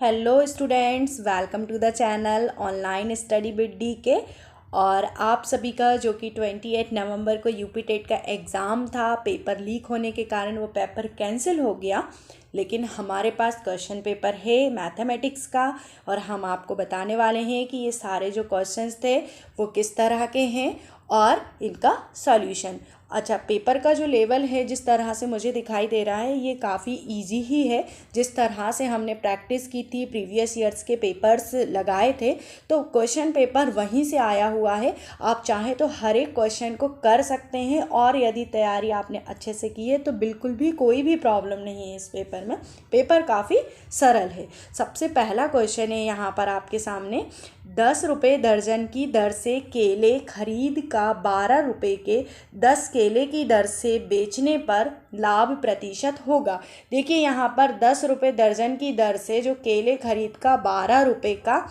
Hello students, welcome to the channel online study with D K. और आप सभी का जो कि 28 नवंबर को यूपी टेट का एग्ज़ाम था, पेपर लीक होने के कारण वो पेपर कैंसिल हो गया। लेकिन हमारे पास क्वेश्चन पेपर है मैथमेटिक्स का, और हम आपको बताने वाले हैं कि ये सारे जो क्वेश्चंस थे वो किस तरह के हैं और इनका सॉल्यूशन। अच्छा, पेपर का जो लेवल है जिस तरह से मुझे दिखाई दे रहा है ये काफ़ी इजी ही है। जिस तरह से हमने प्रैक्टिस की थी, प्रीवियस ईयर्स के पेपर्स लगाए थे, तो क्वेश्चन पेपर वहीं से आया हुआ है। आप चाहें तो हर एक क्वेश्चन को कर सकते हैं, और यदि तैयारी आपने अच्छे से की है तो बिल्कुल भी कोई भी प्रॉब्लम नहीं है इस पेपर में। पेपर काफ़ी सरल है। सबसे पहला क्वेश्चन है यहाँ पर आपके सामने, 10 रुपये दर्जन की दर से केले खरीद का 12 रुपये के 10 केले की दर से बेचने पर लाभ प्रतिशत होगा। देखिए यहाँ पर 10 रुपये दर्जन की दर से जो केले खरीद का 12 रुपये का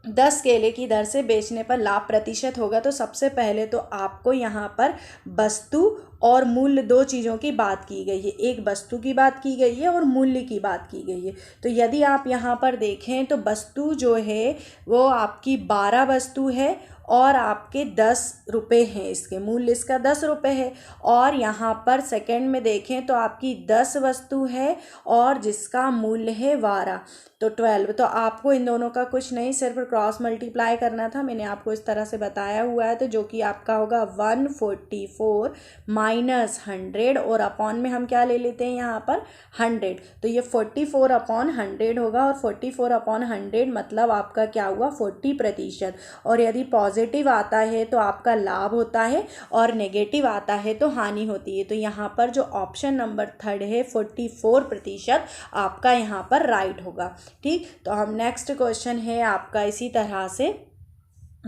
10 केले की दर से बेचने पर लाभ प्रतिशत होगा। तो सबसे पहले तो आपको यहाँ पर वस्तु और मूल्य दो चीज़ों की बात की गई है। एक वस्तु की बात की गई है और मूल्य की बात की गई है। तो यदि आप यहाँ पर देखें तो वस्तु जो है वो आपकी 12 वस्तु है और आपके 10 रुपये हैं, इसके मूल्य इसका 10 रुपये है। और यहाँ पर सेकंड में देखें तो आपकी 10 वस्तु है और जिसका मूल्य है 12, तो 12। तो आपको इन दोनों का कुछ नहीं, सिर्फ क्रॉस मल्टीप्लाई करना था। मैंने आपको इस तरह से बताया हुआ है, तो जो कि आपका होगा 144 माइनस 100, और अपॉन में हम क्या ले लेते हैं यहाँ पर 100। तो ये 44 अपॉन 100 होगा, और 44 अपॉन 100 मतलब आपका क्या हुआ 40%। और यदि पॉजिटिव आता है तो आपका लाभ होता है, और नेगेटिव आता है तो हानि होती है। तो यहाँ पर जो ऑप्शन नंबर 3 है 44% आपका यहाँ पर राइट होगा। ठीक, तो हम नेक्स्ट क्वेश्चन है आपका इसी तरह से,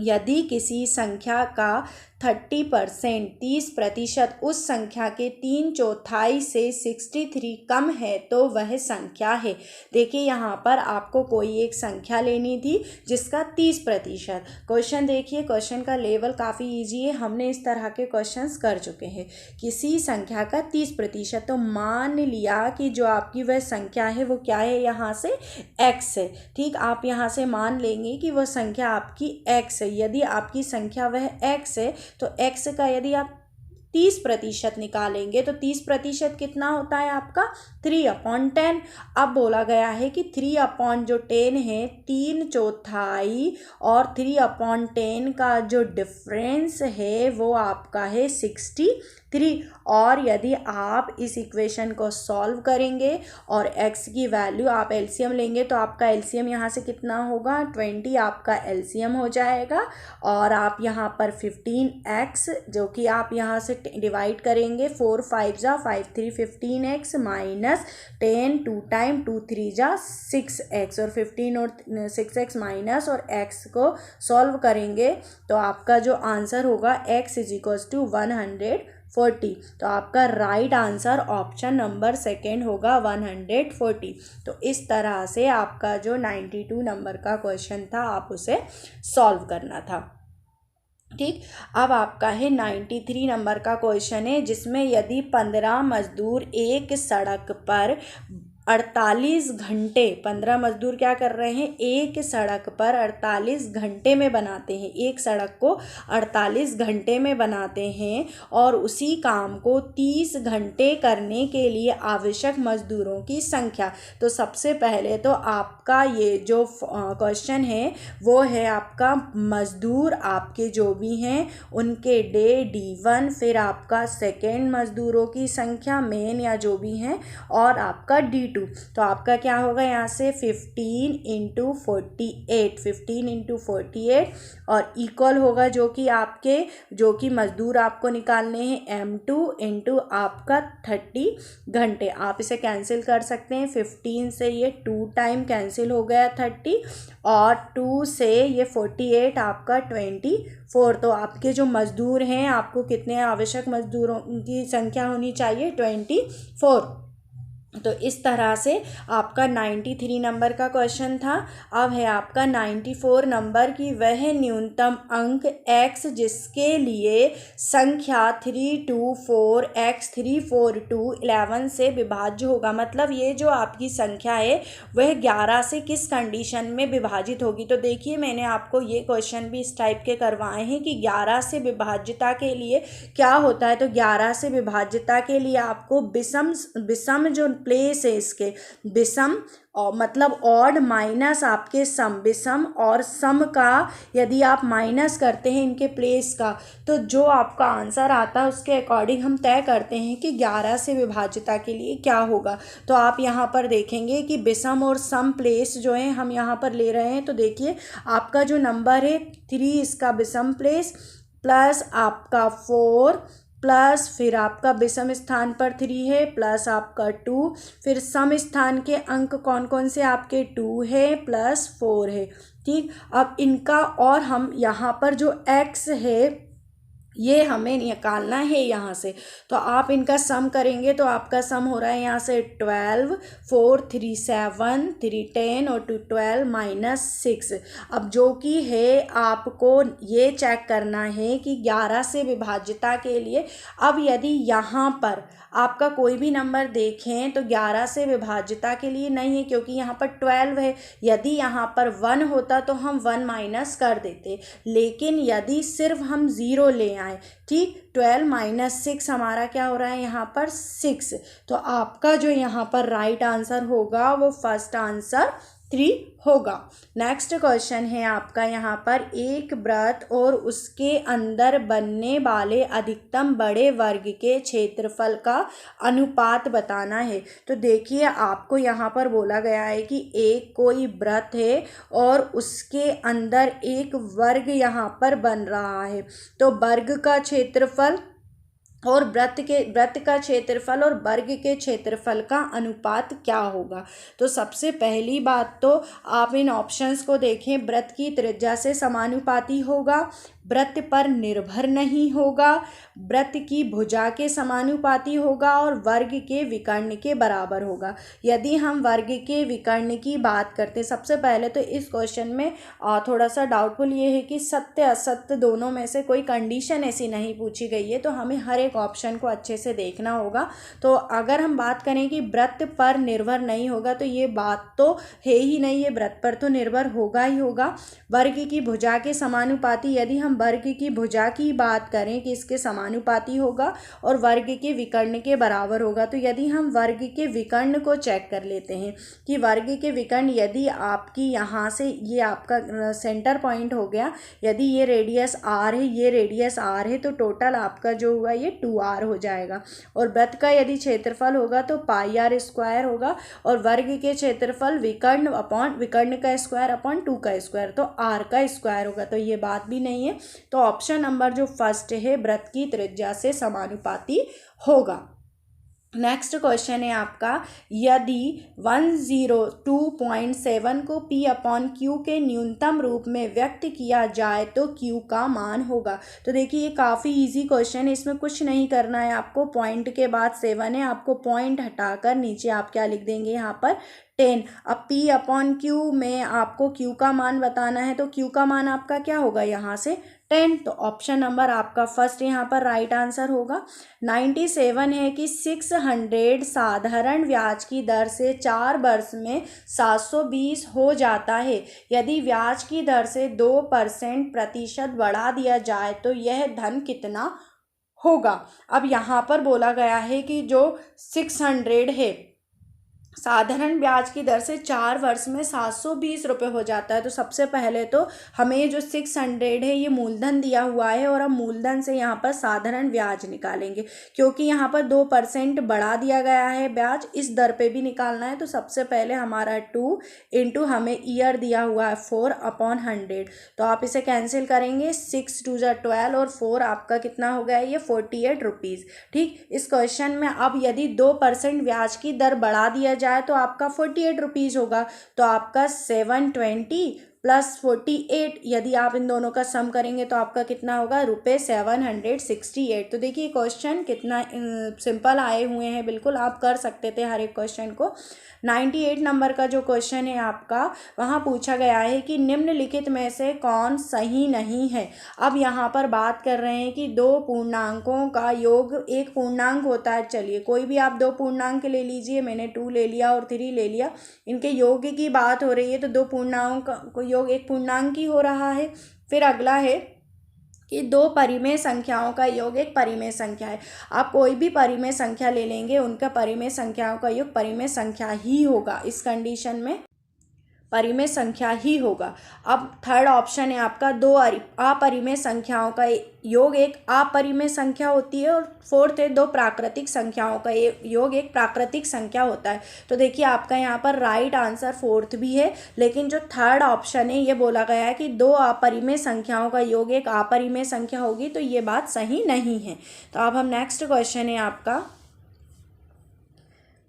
यदि किसी संख्या का 30% उस संख्या के 3/4 से 63 कम है तो वह संख्या है। देखिए यहाँ पर आपको कोई एक संख्या लेनी थी जिसका 30%। क्वेश्चन देखिए, क्वेश्चन का लेवल काफ़ी इजी है, हमने इस तरह के क्वेश्चंस कर चुके हैं। किसी संख्या का 30%, तो मान लिया कि जो आपकी वह संख्या है वो क्या है, यहाँ से x है। ठीक, आप यहाँ से मान लेंगे कि वह संख्या आपकी x है। यदि आपकी संख्या वह x है तो x का यदि आप 30% निकालेंगे तो 30% कितना होता है आपका 3/10। अब बोला गया है कि 3/10 है 3/4, और 3/10 का जो डिफरेंस है वो आपका है 63। और यदि आप इस इक्वेशन को सॉल्व करेंगे और x की वैल्यू आप एलसीएम लेंगे तो आपका एलसीएम यहाँ से कितना होगा 20, आपका एलसीएम हो जाएगा। और आप यहाँ पर 15x जो कि आप यहाँ से डिवाइड करेंगे, 4 5 जा 5 3 15x माइनस 10 2 टाइम 2 3 जा 6x, और 15 और 6x माइनस और x को सॉल्व करेंगे तो आपका जो आंसर होगा x इज इक्वल्स टू 140। तो आपका right answer option number second होगा 140। तो इस तरह से आपका जो 92 नंबर का क्वेश्चन था आप उसे सॉल्व करना था। ठीक, अब आपका है 93 नंबर का क्वेश्चन है, जिसमें यदि 15 मजदूर एक सड़क पर 48 घंटे, 15 मजदूर क्या कर रहे हैं, एक सड़क पर 48 घंटे में बनाते हैं, एक सड़क को 48 घंटे में बनाते हैं, और उसी काम को 30 घंटे करने के लिए आवश्यक मजदूरों की संख्या। तो सबसे पहले तो आपका ये जो क्वेश्चन है वो है आपका मजदूर आपके जो भी हैं उनके डे D1, फिर आपका सेकेंड मजदूरों की संख्या मेन या जो भी हैं, और आपका D2। तो आपका क्या होगा यहाँ से 15 × 48, 15 × 48, और इक्वल होगा जो कि आपके जो कि मजदूर आपको निकालने हैं M2 × आपका 30 घंटे। आप इसे कैंसिल कर सकते हैं, 15 से ये 2 टाइम कैंसिल हो गया 30, और 2 से ये 48 आपका 24। तो आपके जो मजदूर हैं, आपको कितने आवश्यक मजदूरों की संख्या होनी चाहिए 24। तो इस तरह से आपका 93 नंबर का क्वेश्चन था। अब है आपका 94 नंबर की वह न्यूनतम अंक x जिसके लिए संख्या 324x34211 से विभाज्य होगा। मतलब ये जो आपकी संख्या है वह 11 से किस कंडीशन में विभाजित होगी। तो देखिए मैंने आपको ये क्वेश्चन भी इस टाइप के करवाए हैं कि 11 से विभाज्यता के लिए क्या होता है। तो 11 से विभाज्यता के लिए आपको विषम जो प्लेस है इसके विषम और मतलब ऑड माइनस आपके सम, विषम और सम का यदि आप माइनस करते हैं इनके प्लेस का, तो जो आपका आंसर आता है उसके अकॉर्डिंग हम तय करते हैं कि 11 से विभाज्यता के लिए क्या होगा। तो आप यहाँ पर देखेंगे कि विषम और सम प्लेस जो है हम यहाँ पर ले रहे हैं। तो देखिए आपका जो नंबर है 3 इसका विषम प्लेस प्लस आपका 4 प्लस फिर आपका विषम स्थान पर 3 है प्लस आपका 2, फिर सम स्थान के अंक कौन कौन से आपके 2 है प्लस 4 है। ठीक, अब इनका और हम यहाँ पर जो x है ये हमें निकालना है यहाँ से। तो आप इनका सम करेंगे तो आपका सम हो रहा है यहाँ से 12, 4, 3, 7, 3, 10 और 2, 12 माइनस 6। अब जो कि है आपको ये चेक करना है कि 11 से विभाज्यता के लिए अब यदि यहाँ पर आपका कोई भी नंबर देखें तो 11 से विभाज्यता के लिए नहीं है क्योंकि यहाँ पर 12 है। यदि यहाँ पर 1 होता तो हम 1 माइनस कर देते, लेकिन यदि सिर्फ हम 0 ले आए, ठीक, 12 माइनस 6 हमारा क्या हो रहा है यहाँ पर 6। तो आपका जो यहाँ पर राइट आंसर होगा वो फर्स्ट आंसर 3 होगा। नेक्स्ट क्वेश्चन है आपका यहाँ पर एक वृत्त और उसके अंदर बनने वाले अधिकतम बड़े वर्ग के क्षेत्रफल का अनुपात बताना है। तो देखिए आपको यहाँ पर बोला गया है कि एक कोई वृत्त है और उसके अंदर एक वर्ग यहाँ पर बन रहा है। तो वर्ग का क्षेत्रफल और वृत्त का क्षेत्रफल और वर्ग के क्षेत्रफल का अनुपात क्या होगा। तो सबसे पहली बात तो आप इन ऑप्शंस को देखें। वृत्त की त्रिज्या से समानुपाती होगा, वृत्त पर निर्भर नहीं होगा, वृत्त की भुजा के समानुपाती होगा और वर्ग के विकर्ण के बराबर होगा। यदि हम वर्ग के विकर्ण की बात करते हैं, सबसे पहले तो इस क्वेश्चन में थोड़ा सा डाउटफुल ये है कि सत्य असत्य दोनों में से कोई कंडीशन ऐसी नहीं पूछी गई है। तो हमें हर एक ऑप्शन को अच्छे से देखना होगा। तो अगर हम बात करें कि वृत्त पर निर्भर नहीं होगा तो ये बात तो है ही नहीं है, वृत्त पर तो निर्भर होगा ही होगा। वर्ग की भुजा के समानुपाती, यदि हम वर्ग की भुजा की बात करें कि इसके समानुपाती होगा और वर्ग के विकर्ण के बराबर होगा। तो यदि हम वर्ग के विकर्ण को चेक कर लेते हैं कि वर्ग के विकर्ण यदि आपकी यहाँ से ये आपका सेंटर पॉइंट हो गया, यदि ये रेडियस r है, ये रेडियस r है, तो टोटल आपका जो हुआ ये 2r हो जाएगा। और वृत्त का यदि क्षेत्रफल होगा तो पाई r स्क्वायर होगा और वर्ग के क्षेत्रफल विकर्ण अपॉन विकर्ण का स्क्वायर अपॉन 2 का स्क्वायर, तो r का स्क्वायर होगा। तो ये बात भी नहीं है। तो ऑप्शन नंबर जो फर्स्ट है वृत्त की त्रिज्या से समानुपाती होगा। नेक्स्ट क्वेश्चन है आपका यदि 102.7 को P/Q के न्यूनतम रूप में व्यक्त किया जाए तो Q का मान होगा। तो देखिए ये काफ़ी इजी क्वेश्चन है, इसमें कुछ नहीं करना है आपको। पॉइंट के बाद 7 है, आपको पॉइंट हटाकर नीचे आप क्या लिख देंगे यहाँ पर 10। अब P/Q में आपको Q का मान बताना है, तो Q का मान आपका क्या होगा यहाँ से 10। तो ऑप्शन नंबर आपका फर्स्ट यहाँ पर राइट आंसर होगा। 97 है कि 600 साधारण ब्याज की दर से 4 वर्ष में 720 हो जाता है। यदि ब्याज की दर से 2% प्रतिशत बढ़ा दिया जाए तो यह धन कितना होगा। अब यहाँ पर बोला गया है कि जो 600 है साधारण ब्याज की दर से 4 वर्ष में 720 रुपये हो जाता है। तो सबसे पहले तो हमें जो 600 है ये मूलधन दिया हुआ है और हम मूलधन से यहाँ पर साधारण ब्याज निकालेंगे क्योंकि यहाँ पर 2% बढ़ा दिया गया है ब्याज, इस दर पे भी निकालना है। तो सबसे पहले हमारा 2 इंटू हमें ईयर दिया हुआ है 4/100। तो आप इसे कैंसिल करेंगे, 6 2 12 और 4 आपका कितना हो गया ये 48 रुपीज़। ठीक, इस क्वेश्चन में अब यदि 2% ब्याज की दर बढ़ा दिया जाए तो आपका 48 रुपीज़ होगा। तो आपका 720 प्लस 48, यदि आप इन दोनों का सम करेंगे तो आपका कितना होगा, ₹768। तो देखिए क्वेश्चन कितना सिंपल आए हुए हैं, बिल्कुल आप कर सकते थे हर एक क्वेश्चन को। 98 नंबर का जो क्वेश्चन है आपका, वहाँ पूछा गया है कि निम्नलिखित में से कौन सही नहीं है। अब यहाँ पर बात कर रहे हैं कि दो पूर्णांकों का योग एक पूर्णांक होता है। चलिए कोई भी आप दो पूर्णांक ले लीजिए, मैंने 2 ले लिया और 3 ले लिया, इनके योग की बात हो रही है तो दो पूर्णांक को योग एक पूर्णांक ही हो रहा है। फिर अगला है कि दो परिमेय संख्याओं का योग एक परिमेय संख्या है। आप कोई भी परिमेय संख्या ले लेंगे, उनका परिमेय संख्याओं का योग परिमेय संख्या ही होगा, इस कंडीशन में परिमेय संख्या ही होगा। अब थर्ड ऑप्शन है आपका, दो अपरिमेय संख्याओं का योग एक अपरिमेय संख्या होती है, और फोर्थ है दो प्राकृतिक संख्याओं का योग एक प्राकृतिक संख्या होता है। तो देखिए आपका यहाँ पर राइट आंसर फोर्थ भी है, लेकिन जो थर्ड ऑप्शन है ये बोला गया है कि दो अपरिमेय संख्याओं का योग एक अपरिमेय संख्या होगी, तो ये बात सही नहीं है। तो अब हम नेक्स्ट क्वेश्चन है आपका,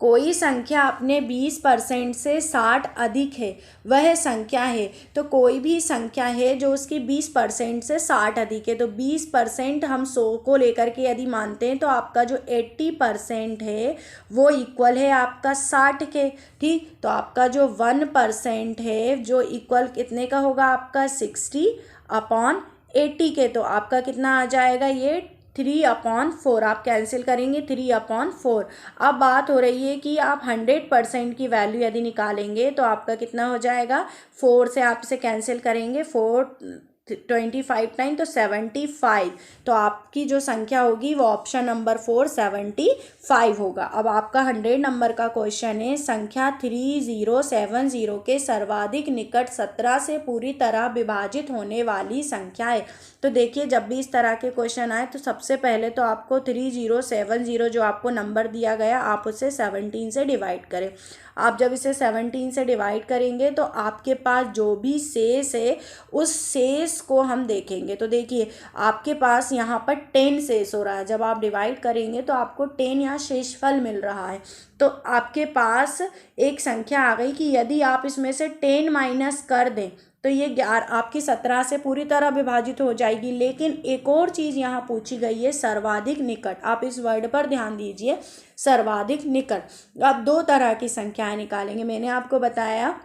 कोई संख्या अपने 20% से 60 अधिक है, वह संख्या है। तो कोई भी संख्या है जो उसकी 20% से 60 अधिक है, तो 20% हम 100 को लेकर के यदि मानते हैं तो आपका जो 80% है वो इक्वल है आपका 60 के। ठीक, तो आपका जो 1% है जो इक्वल कितने का होगा, आपका 60/80 के। तो आपका कितना आ जाएगा, ये 3/4, आप कैंसिल करेंगे 3/4। अब बात हो रही है कि आप 100% की वैल्यू यदि निकालेंगे तो आपका कितना हो जाएगा, 4 से आप इसे कैंसिल करेंगे, 4 25 टाइम तो 75। तो आपकी जो संख्या होगी वो ऑप्शन नंबर 4 75 होगा। अब आपका 100 नंबर का क्वेश्चन है, संख्या 3070 के सर्वाधिक निकट 17 से पूरी तरह विभाजित होने वाली संख्या है। तो देखिए जब भी इस तरह के क्वेश्चन आए तो सबसे पहले तो आपको 3070 जो आपको नंबर दिया गया आप उसे 17 से डिवाइड करें। आप जब इसे 17 से डिवाइड करेंगे तो आपके पास जो भी शेष है उस शेष को हम देखेंगे। तो देखिए आपके पास यहाँ पर 10 शेष हो रहा है, जब आप डिवाइड करेंगे तो आपको 10 यहाँ शेषफल मिल रहा है। तो आपके पास एक संख्या आ गई कि यदि आप इसमें से 10 माइनस कर दें तो ये आपकी 17 से पूरी तरह विभाजित हो जाएगी। लेकिन एक और चीज़ यहाँ पूछी गई है, सर्वाधिक निकट। आप इस वर्ड पर ध्यान दीजिए, सर्वाधिक निकट। आप दो तरह की संख्याएं निकालेंगे। मैंने आपको बताया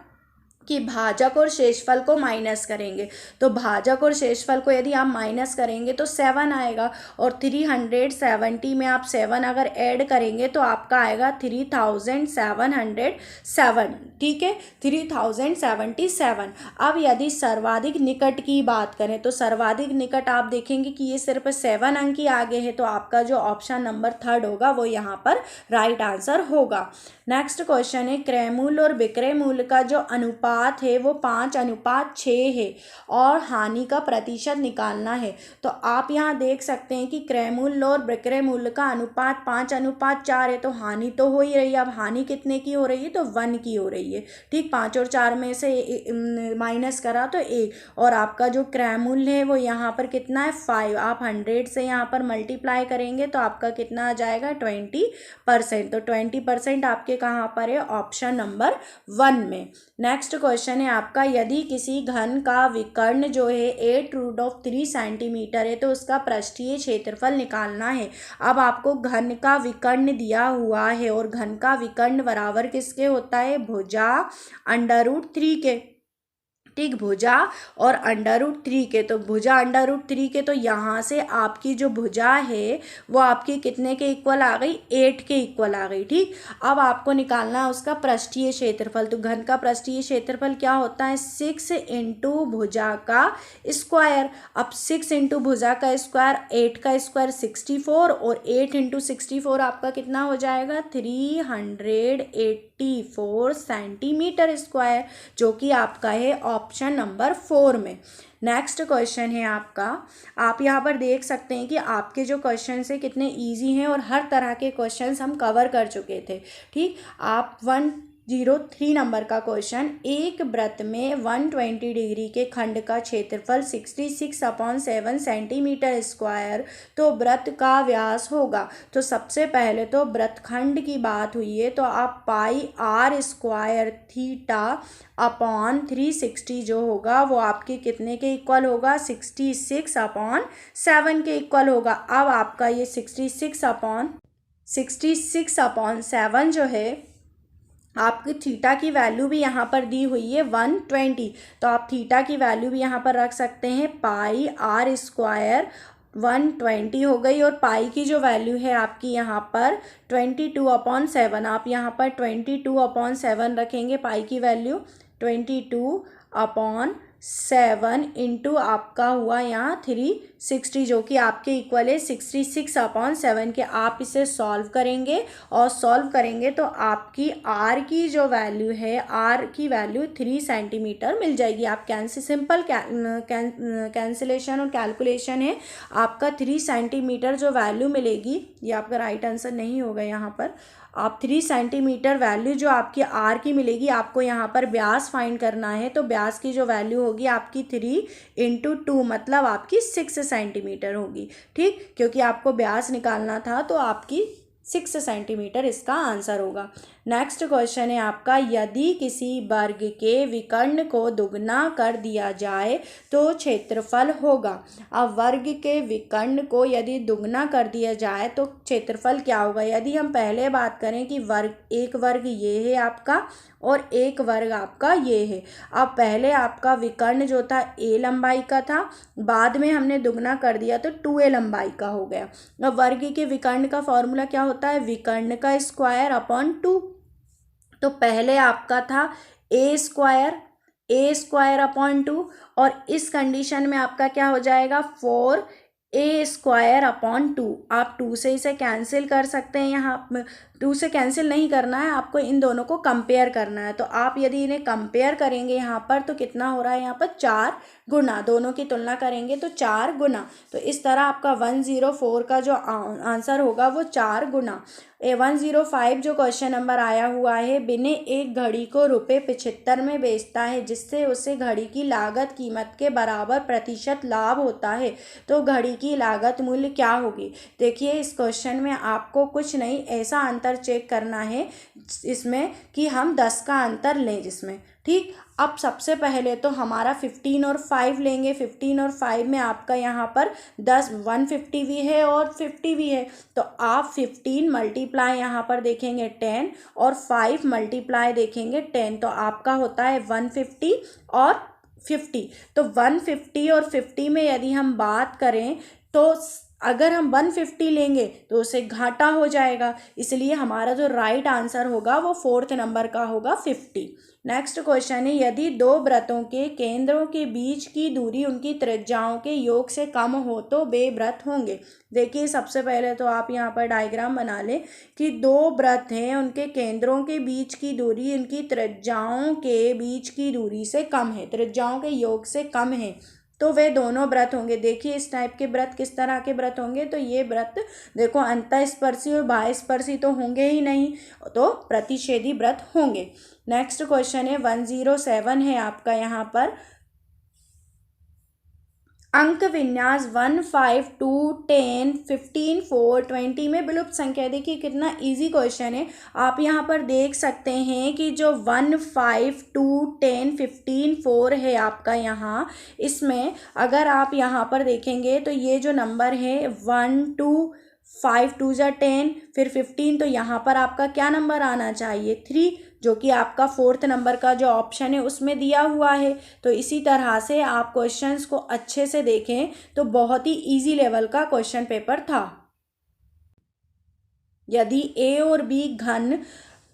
कि भाजक और शेषफल को माइनस करेंगे, तो भाजक और शेषफल को यदि आप माइनस करेंगे तो 7 आएगा, और 370 में आप 7 अगर ऐड करेंगे तो आपका आएगा 3707। ठीक है, 3077। अब यदि सर्वाधिक निकट की बात करें तो सर्वाधिक निकट आप देखेंगे कि ये सिर्फ 7 अंक ही आगे है, तो आपका जो ऑप्शन नंबर थर्ड होगा वो यहाँ पर राइट आंसर होगा। नेक्स्ट क्वेश्चन है, क्रय मूल्य और विक्रय मूल्य का जो अनुपात है वो 5:6 है और हानि का प्रतिशत निकालना है। तो आप यहाँ देख सकते हैं कि क्रय मूल्य और विक्रय मूल्य का अनुपात 5:4 है, तो हानि तो हो ही रही है। अब हानि कितने की हो रही है, तो 1 की हो रही है। ठीक, 5 और 4 में से माइनस करा तो 1, और आपका जो क्रय मूल्य है वो यहाँ पर कितना है, 5। आप 100 से यहाँ पर मल्टीप्लाई करेंगे तो आपका कितना आ जाएगा, 20%। तो 20% आपके कहाँ पर है, ऑप्शन नंबर 1 में। नेक्स्ट क्वेश्चन है आपका, यदि किसी घन का विकर्ण जो है 8√3 सेंटीमीटर है तो उसका पृष्ठीय क्षेत्रफल निकालना है। अब आपको घन का विकर्ण दिया हुआ है, और घन का विकर्ण बराबर किसके होता है, भुजा √3 के। ठीक, भुजा और √3 के। तो भुजा √3 के, तो यहाँ से आपकी जो भुजा है वो आपकी कितने के इक्वल आ गई, 8 के इक्वल आ गई। ठीक, अब आपको निकालना है उसका पृष्ठीय क्षेत्रफल। तो घन का पृष्ठीय क्षेत्रफल क्या होता है, 6 इंटू भुजा का स्क्वायर। अब 6 इंटू भुजा का स्क्वायर, 8 का स्क्वायर 64, और 8 इंटू 64 आपका कितना हो जाएगा, 384 सेंटीमीटर स्क्वायर, जो कि आपका है ऑप्शन नंबर 4 में। नेक्स्ट क्वेश्चन है आपका, आप यहाँ पर देख सकते हैं कि आपके जो क्वेश्चन है कितने इजी हैं, और हर तरह के क्वेश्चंस हम कवर कर चुके थे। ठीक, आप 303 नंबर का क्वेश्चन, एक वृत्त में 120 डिग्री के खंड का क्षेत्रफल 66/7 सेंटीमीटर स्क्वायर तो वृत्त का व्यास होगा। तो सबसे पहले तो वृत्तखंड की बात हुई है, तो आप पाई आर स्क्वायर थीटा अपॉन 360 जो होगा वो आपके कितने के इक्वल होगा, 66/7 के इक्वल होगा। अब आपका ये 66/7 जो है, आपकी थीटा की वैल्यू भी यहाँ पर दी हुई है 120, तो आप थीटा की वैल्यू भी यहाँ पर रख सकते हैं, पाई आर स्क्वायर 120 हो गई, और पाई की जो वैल्यू है आपकी यहाँ पर 22/7, आप यहाँ पर 22/7 रखेंगे, पाई की वैल्यू 22/7 इंटू आपका हुआ यहाँ 360 जो कि आपके इक्वल है 66/7 के। आप इसे सॉल्व करेंगे और सॉल्व करेंगे तो आपकी आर की जो वैल्यू है, आर की वैल्यू 3 सेंटीमीटर मिल जाएगी। आप सिंपल कैंसिलेशन और कैलकुलेशन है, आपका 3 सेंटीमीटर जो वैल्यू मिलेगी, ये आपका राइट आंसर नहीं होगा यहाँ पर। आप 3 सेंटीमीटर वैल्यू जो आपकी आर की मिलेगी, आपको यहाँ पर व्यास फाइंड करना है, तो व्यास की जो वैल्यू होगी आपकी 3 × 2 मतलब आपकी 6 सेंटीमीटर होगी। ठीक, क्योंकि आपको व्यास निकालना था तो आपकी 6 सेंटीमीटर इसका आंसर होगा। नेक्स्ट क्वेश्चन है आपका, यदि किसी वर्ग के विकर्ण को दुगना कर दिया जाए तो क्षेत्रफल होगा। अब वर्ग के विकर्ण को यदि दुगना कर दिया जाए तो क्षेत्रफल क्या होगा। यदि हम पहले बात करें कि एक वर्ग ये है आपका और एक वर्ग आपका ये है। अब पहले आपका विकर्ण जो था a लंबाई का था, बाद में हमने दुगना कर दिया तो 2a लंबाई का हो गया। अब वर्ग के विकर्ण का फॉर्मूला क्या होता है, विकर्ण का स्क्वायर अपॉन 2। तो पहले आपका था a स्क्वायर अपॉन 2, और इस कंडीशन में आपका क्या हो जाएगा 4a स्क्वायर अपॉन 2। आप 2 से इसे कैंसिल कर सकते हैं, यहाँ 2 से कैंसिल नहीं करना है, आपको इन दोनों को कंपेयर करना है। तो आप यदि इन्हें कंपेयर करेंगे यहाँ पर तो कितना हो रहा है, यहाँ पर 4 गुना, दोनों की तुलना करेंगे तो 4 गुना। तो इस तरह आपका 104 का जो आंसर होगा वो 4 गुना। 105 जो क्वेश्चन नंबर आया हुआ है, बिने एक घड़ी को ₹75 में बेचता है जिससे उसे घड़ी की लागत कीमत के बराबर प्रतिशत लाभ होता है, तो घड़ी की लागत मूल्य क्या होगी। देखिए इस क्वेश्चन में आपको कुछ नहीं, ऐसा अंतर चेक करना है इसमें कि हम 10 का अंतर लें जिसमें। ठीक, अब सबसे पहले तो हमारा 15 और 5 लेंगे। 15 और 5 में आपका यहाँ पर 150 भी है और 50 भी है, तो आप 15 मल्टीप्लाई यहाँ पर देखेंगे 10 और 5 मल्टीप्लाई देखेंगे 10, तो आपका होता है 150 और 50। तो 150 और 50 में यदि हम बात करें तो अगर हम 150 लेंगे तो उसे घाटा हो जाएगा, इसलिए हमारा जो राइट आंसर होगा वो 4th नंबर का होगा 50। नेक्स्ट क्वेश्चन है, यदि दो वृत्तों के केंद्रों के बीच की दूरी उनकी त्रिज्याओं के योग से कम हो तो वे वृत्त होंगे। देखिए सबसे पहले तो आप यहाँ पर डायग्राम बना लें कि दो वृत्त हैं, उनके केंद्रों के बीच की दूरी उनकी त्रिज्याओं के बीच की दूरी से कम है, त्रिज्याओं के योग से कम है, तो वे दोनों व्रत होंगे। देखिए इस टाइप के व्रत किस तरह के व्रत होंगे, तो ये व्रत देखो अंतःस्पर्शी और बाह्यस्पर्शी तो होंगे ही नहीं, तो प्रतिच्छेदी व्रत होंगे। नेक्स्ट क्वेश्चन है 107 है आपका यहाँ पर, अंक विन्यास 1, 5, 2, 10, 15, 4, 20 में विलुप्त संख्या। देखिए कितना इजी क्वेश्चन है। आप यहाँ पर देख सकते हैं कि जो 1, 5, 2, 10, 15, 4 है आपका यहाँ, इसमें अगर आप यहाँ पर देखेंगे तो ये जो नंबर है 1, 2, 5, 2 = 10, फिर 15, तो यहाँ पर आपका क्या नंबर आना चाहिए 3, जो कि आपका 4th नंबर का जो ऑप्शन है उसमें दिया हुआ है। तो इसी तरह से आप क्वेश्चंस को अच्छे से देखें तो बहुत ही इजी लेवल का क्वेश्चन पेपर था। यदि a और b घन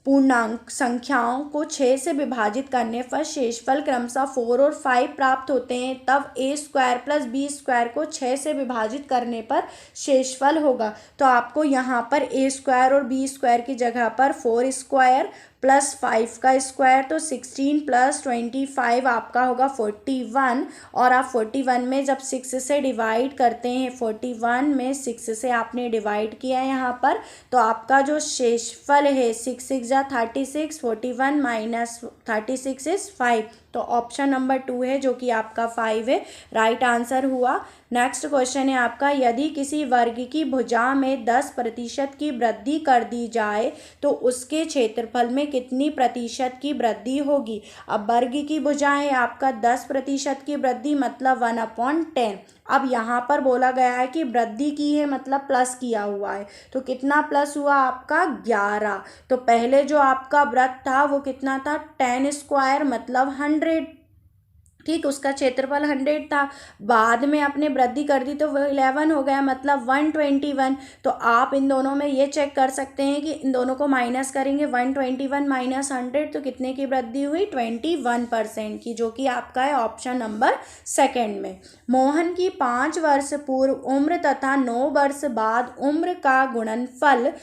पूर्णांक संख्याओं को 6 से विभाजित करने पर शेषफल क्रमशः 4 और 5 प्राप्त होते हैं, तब a² + b² को 6 से विभाजित करने पर शेषफल होगा। तो आपको यहाँ पर a² और b² की जगह पर 4² +5 का स्क्वायर, तो 16 + 25 आपका होगा 41। और आप 41 में जब 6 से डिवाइड करते हैं, 41 में 6 से आपने डिवाइड किया है यहाँ पर, तो आपका जो शेषफल है 6 6 जा 36, 41 - 36 इज 5। तो ऑप्शन नंबर 2 है जो कि आपका 5 है, राइट आंसर हुआ। नेक्स्ट क्वेश्चन है आपका, यदि किसी वर्ग की भुजा में 10% की वृद्धि कर दी जाए तो उसके क्षेत्रफल में कितनी प्रतिशत की वृद्धि होगी। अब वर्ग की भुजा है आपका 10% की वृद्धि मतलब 1/10। अब यहाँ पर बोला गया है कि वृद्धि की है मतलब प्लस किया हुआ है, तो कितना प्लस हुआ आपका 11। तो पहले जो आपका वृत्त था वो कितना था 10² मतलब 100, ठीक, उसका क्षेत्रफल 100 था। बाद में आपने वृद्धि कर दी तो वो 11 हो गया मतलब 121। तो आप इन दोनों में ये चेक कर सकते हैं कि इन दोनों को माइनस करेंगे, 121 - 100 तो कितने की वृद्धि हुई 21% की, जो कि आपका है ऑप्शन नंबर सेकंड में। मोहन की 5 वर्ष पूर्व उम्र तथा 9 वर्ष बाद उम्र का गुणनफल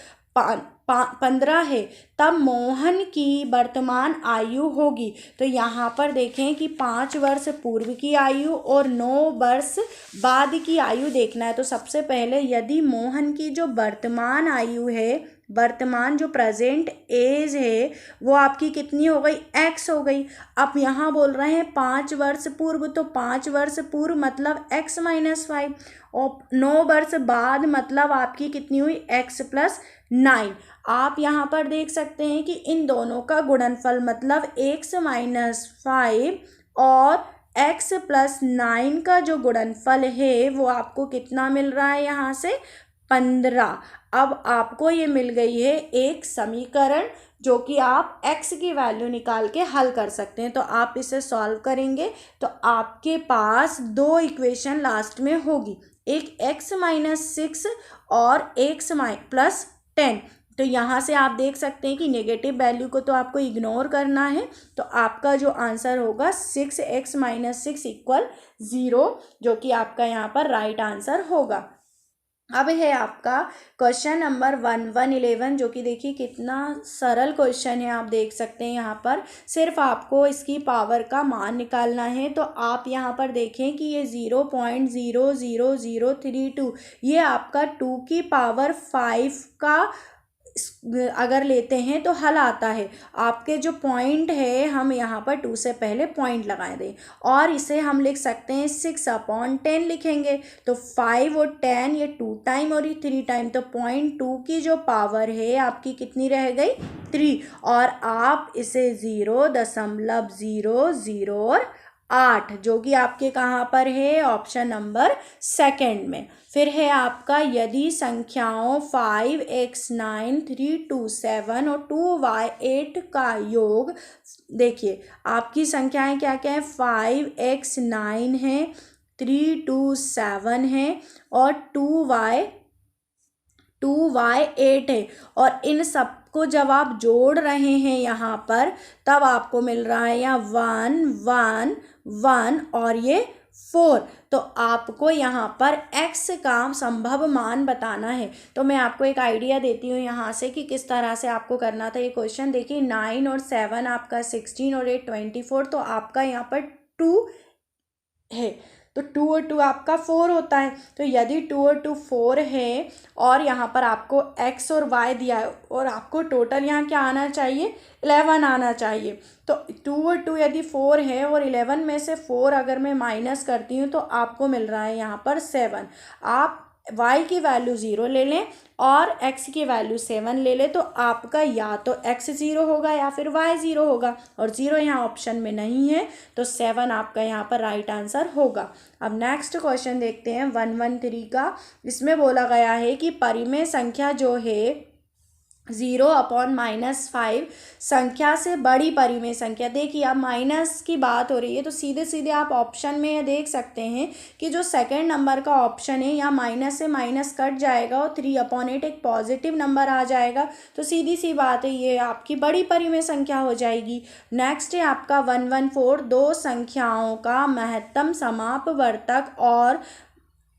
15 है, तब मोहन की वर्तमान आयु होगी। तो यहाँ पर देखें कि 5 वर्ष पूर्व की आयु और 9 वर्ष बाद की आयु देखना है। तो सबसे पहले यदि मोहन की जो वर्तमान आयु है, वर्तमान जो प्रेजेंट एज है वो आपकी कितनी हो गई, x हो गई। अब यहाँ बोल रहे हैं 5 वर्ष पूर्व, तो 5 वर्ष पूर्व मतलब x - 5, और 9 वर्ष बाद मतलब आपकी कितनी हुई x + 9। आप यहाँ पर देख सकते हैं कि इन दोनों का गुणनफल मतलब x - 5 और x + 9 का जो गुणनफल है वो आपको कितना मिल रहा है यहाँ से 15। अब आपको ये मिल गई है एक समीकरण जो कि आप x की वैल्यू निकाल के हल कर सकते हैं। तो आप इसे सॉल्व करेंगे तो आपके पास 2 इक्वेशन लास्ट में होगी, एक x - 6 और x + 10। तो यहाँ से आप देख सकते हैं कि नेगेटिव वैल्यू को तो आपको इग्नोर करना है। तो आपका जो आंसर होगा 6x - 6 = 0, जो कि आपका यहाँ पर राइट आंसर होगा। अब है आपका क्वेश्चन नंबर 1111, जो कि देखिए कितना सरल क्वेश्चन है। आप देख सकते हैं यहाँ पर सिर्फ आपको इसकी पावर का मान निकालना है। तो आप यहाँ पर देखें कि ये 0.00032 ये आपका 2 की पावर 5 का अगर लेते हैं तो हल आता है। आपके जो पॉइंट है हम यहाँ पर 2 से पहले पॉइंट लगा दें और इसे हम लिख सकते हैं 6/10 लिखेंगे। तो 5 और 10 ये 2 टाइम और ये 3 टाइम, तो 0.2 की जो पावर है आपकी कितनी रह गई 3, और आप इसे 0.008 जो कि आपके कहाँ पर है ऑप्शन नंबर सेकंड में। फिर है आपका, यदि संख्याओं 5x9 327 और 2y8 का योग, देखिए आपकी संख्याएं क्या क्या है, 5x9 है, 327 है और 2y8 है, और इन सबको जब आप जोड़ रहे हैं यहाँ पर तब आपको मिल रहा है यहाँ 1 1 1 और ये 4। तो आपको यहाँ पर x का संभव मान बताना है। तो मैं आपको एक आइडिया देती हूँ यहाँ से कि किस तरह से आपको करना था ये क्वेश्चन। देखिए 9 और 7 आपका 16 और 8 24, तो आपका यहाँ पर 2 है, तो 2 और 2 आपका 4 होता है। तो यदि 2 और 2 4 है और यहाँ पर आपको x और y दिया है और आपको टोटल यहाँ क्या आना चाहिए 11 आना चाहिए। तो 2 और 2 यदि 4 है और 11 में से 4 अगर मैं माइनस करती हूँ तो आपको मिल रहा है यहाँ पर 7। आप y की वैल्यू 0 ले लें और x की वैल्यू 7 ले लें, तो आपका या तो x 0 होगा या फिर y 0 होगा, और 0 यहाँ ऑप्शन में नहीं है, तो 7 आपका यहाँ पर राइट आंसर होगा। अब नेक्स्ट क्वेश्चन देखते हैं 113 का। इसमें बोला गया है कि परिमेय संख्या जो है 0/-5 संख्या से बड़ी परिमेय संख्या, देखिए अब माइनस की बात हो रही है तो सीधे सीधे आप ऑप्शन में ये देख सकते हैं कि जो सेकंड नंबर का ऑप्शन है यहाँ माइनस से माइनस कट जाएगा और 3/8 एक पॉजिटिव नंबर आ जाएगा। तो सीधी सी बात है ये आपकी बड़ी परिमेय संख्या हो जाएगी। नेक्स्ट है आपका 114, दो संख्याओं का महत्तम समापवर्तक और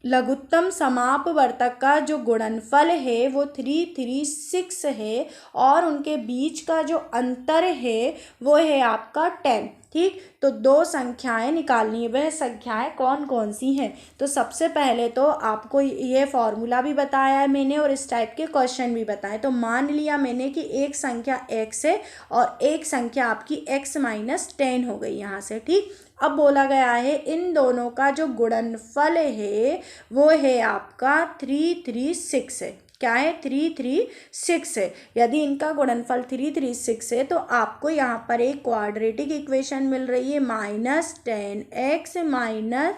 लघुत्तम समापवर्तक का जो गुणनफल है वो 336 है और उनके बीच का जो अंतर है वो है आपका 10। ठीक, तो दो संख्याएं निकालनी है। वह संख्याएं कौन कौन सी हैं? तो सबसे पहले तो आपको ये फॉर्मूला भी बताया है मैंने और इस टाइप के क्वेश्चन भी बताए। तो मान लिया मैंने कि एक संख्या x है और एक संख्या आपकी x माइनस 10 हो गई यहाँ से। ठीक, अब बोला गया है इन दोनों का जो गुणनफल है वो है आपका 336 है। क्या है? 336 है। यदि इनका गुणनफल 336 है तो आपको यहाँ पर एक क्वाड्रेटिक इक्वेशन मिल रही है -10x माइनस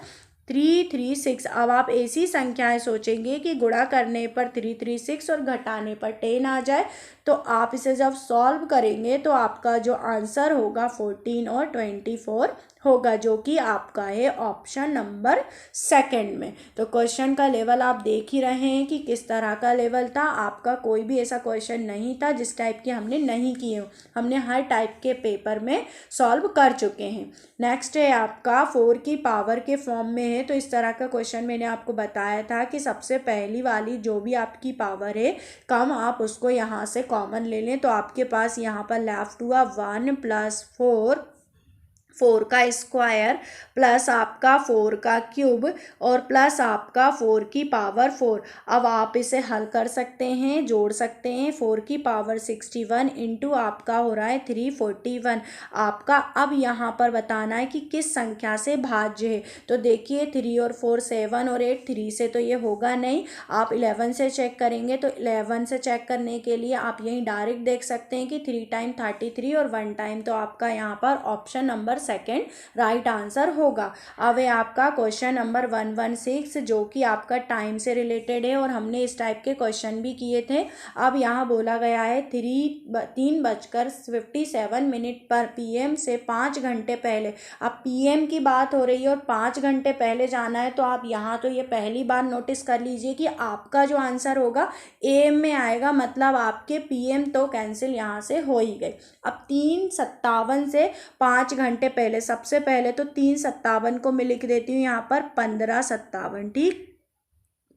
336। अब आप ऐसी संख्याएं सोचेंगे कि गुणा करने पर 336 और घटाने पर 10 आ जाए, तो आप इसे जब सॉल्व करेंगे तो आपका जो आंसर होगा 14 और 24 होगा, जो कि आपका है ऑप्शन नंबर सेकंड में। तो क्वेश्चन का लेवल आप देख ही रहे हैं कि किस तरह का लेवल था। आपका कोई भी ऐसा क्वेश्चन नहीं था जिस टाइप के हमने नहीं किए, हमने हर टाइप के पेपर में सॉल्व कर चुके हैं। नेक्स्ट है आपका 4 की पावर के फॉर्म में है। तो इस तरह का क्वेश्चन मैंने आपको बताया था कि सबसे पहली वाली जो भी आपकी पावर है कम, आप उसको यहाँ से कॉमन ले लें। तो आपके पास यहाँ पर लेफ्ट हुआ 1 + 4 का स्क्वायर प्लस आपका 4 का क्यूब और प्लस आपका 4 की पावर 4। अब आप इसे हल कर सकते हैं, जोड़ सकते हैं। 4 की पावर 61 इंटू आपका हो रहा है 341। आपका अब यहाँ पर बताना है कि किस संख्या से भाज्य है। तो देखिए 3 और 4 7 और 8, 3 से तो ये होगा नहीं। आप 11 से चेक करेंगे। तो 11 से चेक करने के लिए आप यहीं डायरेक्ट देख सकते हैं कि 3 टाइम 33 और 1 टाइम, तो आपका यहाँ पर option number second right answer होगा। अब है आपका क्वेश्चन नंबर 116 जो कि आपका टाइम से रिलेटेड है और हमने इस टाइप के क्वेश्चन भी किए थे। अब यहाँ बोला गया है 3:57 पर पीएम से 5 घंटे पहले। अब पीएम की बात हो रही है और 5 घंटे पहले जाना है, तो आप यहाँ तो ये पहली बार नोटिस कर लीजिए कि आपका जो आंसर होगा एएम में आएगा, मतलब आपके पीएम तो कैंसिल यहाँ से हो ही गए। अब 3:57 से 5 घंटे पहले, सबसे पहले तो 3:57 को मैं लिख देती हूँ यहाँ पर 15:57। ठीक,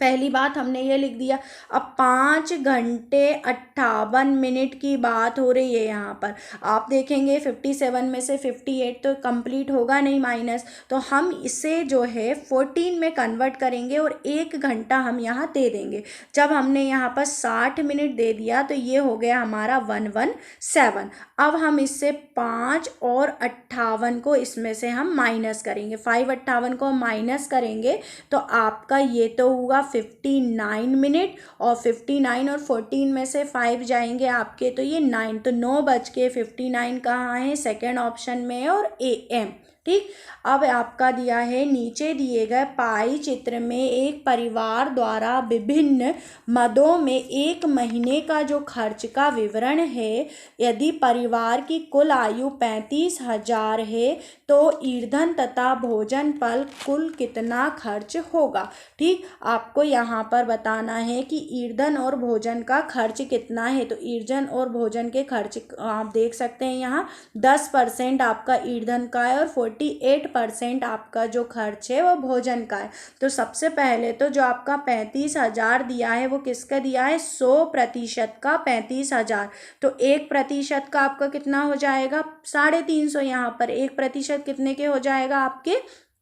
पहली बात हमने ये लिख दिया। अब 5 घंटे 58 की बात हो रही है यहाँ पर। आप देखेंगे 57 में से 58 तो कंप्लीट होगा नहीं माइनस, तो हम इसे जो है 14 में कन्वर्ट करेंगे और 1 घंटा हम यहाँ दे देंगे। जब हमने यहाँ पर 60 मिनट दे दिया तो ये हो गया हमारा 117। अब हम इससे 5 और 58 को इसमें से हम माइनस करेंगे। 5 58 को हम माइनस करेंगे तो आपका ये तो हुआ 59 मिनट, और 59 और 14 में से 5 जाएंगे आपके, तो ये 9, तो 9:59 कहाँ है? सेकेंड ऑप्शन में है और AM। ठीक, अब आपका दिया है नीचे दिए गए पाई चित्र में एक परिवार द्वारा विभिन्न मदों में 1 महीने का जो खर्च का विवरण है। यदि परिवार की कुल आयु 35,000 है तो ईंधन तथा भोजन पर कुल कितना खर्च होगा। ठीक, आपको यहाँ पर बताना है कि ईंधन और भोजन का खर्च कितना है। तो ईंधन और भोजन के खर्च आप देख सकते हैं यहाँ 10% आपका ईंधन का है और 48% आपका जो खर्च है वो भोजन का है। तो सबसे पहले तो जो आपका 35,000 दिया है वो किसका दिया है? 100% का 35,000। तो 1% का आपका कितना हो जाएगा? 350। यहाँ पर 1% कितने के हो जाएगा? आपके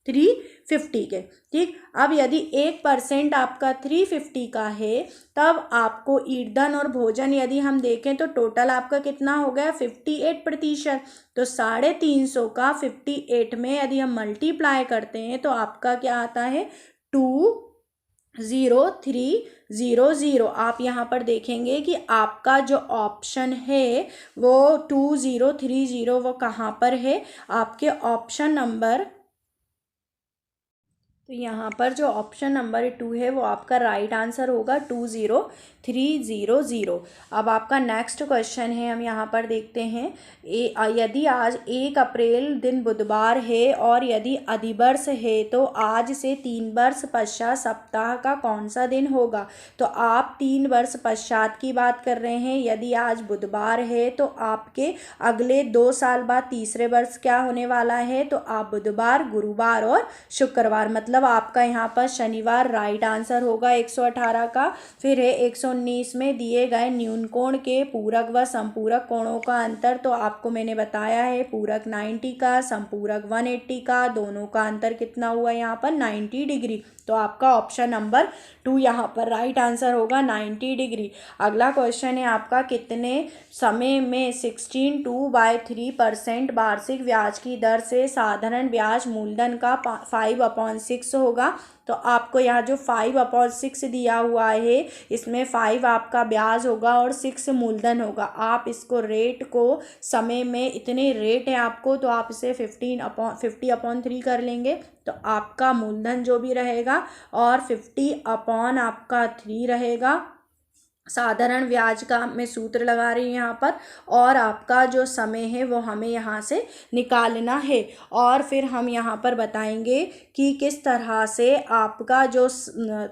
350 के। ठीक, अब यदि 1% आपका 350 का है तब आपको ईंधन और भोजन यदि हम देखें तो टोटल आपका कितना हो गया? 58%। तो 350 का 58 में यदि हम मल्टीप्लाई करते हैं तो आपका क्या आता है? 20300। आप यहाँ पर देखेंगे कि आपका जो ऑप्शन है वो 2030 वो कहाँ पर है? आपके ऑप्शन नंबर, तो यहाँ पर जो ऑप्शन नंबर 2 है वो आपका राइट आंसर होगा 20300। अब आपका नेक्स्ट क्वेश्चन है, हम यहाँ पर देखते हैं। यदि आज 1 अप्रैल दिन बुधवार है और यदि अधिवर्ष है तो आज से 3 वर्ष पश्चात सप्ताह का कौन सा दिन होगा। तो आप 3 वर्ष पश्चात की बात कर रहे हैं। यदि आज बुधवार है तो आपके अगले 2 साल बाद तीसरे वर्ष क्या होने वाला है? तो आप बुधवार, गुरुवार और शुक्रवार, मतलब मतलब आपका यहाँ पर शनिवार राइट आंसर होगा 118 का। फिर है 119 में दिए गए न्यून कोण के पूरक व संपूरक कोणों का अंतर। तो आपको मैंने बताया है पूरक 90 का, संपूरक 180 का, दोनों का अंतर कितना हुआ यहाँ पर 90 डिग्री। तो आपका ऑप्शन नंबर 2 यहाँ पर राइट आंसर होगा 90 डिग्री। अगला क्वेश्चन है आपका, कितने समय में 16/3% वार्षिक ब्याज की दर से साधारण ब्याज मूलधन का 5/6 होगा। तो आपको यहाँ जो 5/6 दिया हुआ है, इसमें 5 आपका ब्याज होगा और 6 मूलधन होगा। आप इसको रेट को समय में इतने रेट है आपको, तो आप इसे 50/3 कर लेंगे। तो आपका मूलधन जो भी रहेगा और 50 आपका 3 रहेगा। साधारण ब्याज का मैं सूत्र लगा रही हूँ यहाँ पर, और आपका जो समय है वो हमें यहाँ से निकालना है। और फिर हम यहाँ पर बताएंगे कि किस तरह से आपका जो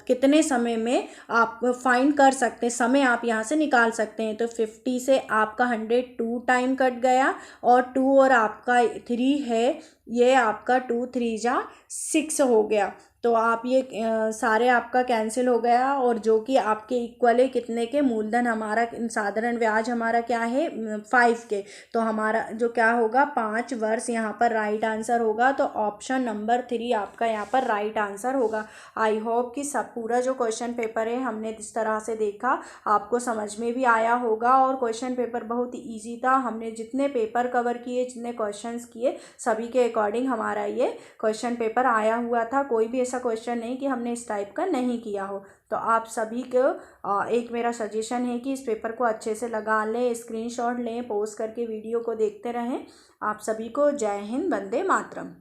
कितने समय में आप फाइंड कर सकते हैं, समय आप यहाँ से निकाल सकते हैं। तो 50 से आपका 102 टाइम कट गया, और 2 और आपका 3 है, ये आपका 2 3 जा 6 हो गया। तो आप ये सारे आपका कैंसिल हो गया, और जो कि आपके इक्वल है कितने के, मूलधन हमारा साधारण ब्याज हमारा क्या है 5 के। तो हमारा जो क्या होगा 5 वर्ष यहाँ पर राइट आंसर होगा। तो ऑप्शन नंबर 3 आपका यहाँ पर राइट आंसर होगा। आई होप कि सब पूरा जो क्वेश्चन पेपर है हमने जिस तरह से देखा आपको समझ में भी आया होगा। और क्वेश्चन पेपर बहुत ही ईजी था। हमने जितने पेपर कवर किए, जितने क्वेश्चंस किए, सभी के अकॉर्डिंग हमारा ये क्वेश्चन पेपर आया हुआ था। कोई भी ऐसा क्वेश्चन नहीं कि हमने इस टाइप का नहीं किया हो। तो आप सभी को एक मेरा सजेशन है कि इस पेपर को अच्छे से लगा लें, स्क्रीनशॉट लें, पॉज करके वीडियो को देखते रहें। आप सभी को जय हिंद, वंदे मातरम।